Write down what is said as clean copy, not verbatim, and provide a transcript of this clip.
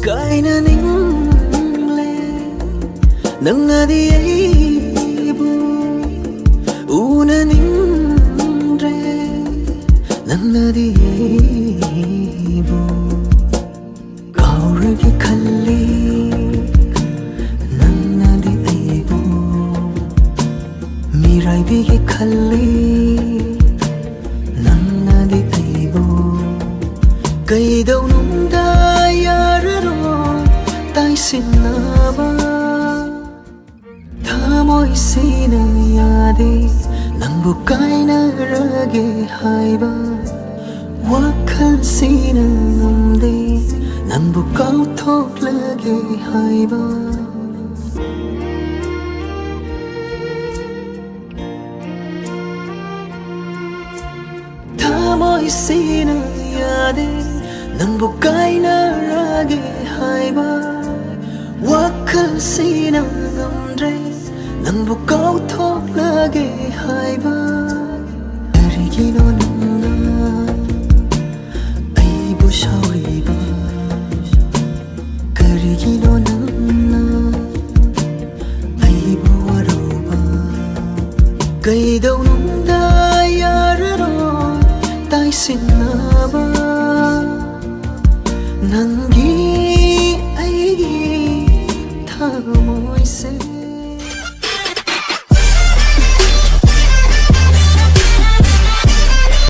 kaina ningle nangadi aibu una nindre nannadi aibu kauragi khalli nannadi aibu miraibigi khalli nannadi aibu kaidaununda yararo taisinaba thamoisina yade nangbu kainarage haiba wakhalsina ngamde nangbu kauthoklage haiba thamoisina yade nangbu kainarage haiba wakhalsina ngamde nangbu kauthoklage haiba karigino nangna aibu shauriba karigino nangna aibu waroba kaidaununda yararo taisinaba nangi aigi thamoise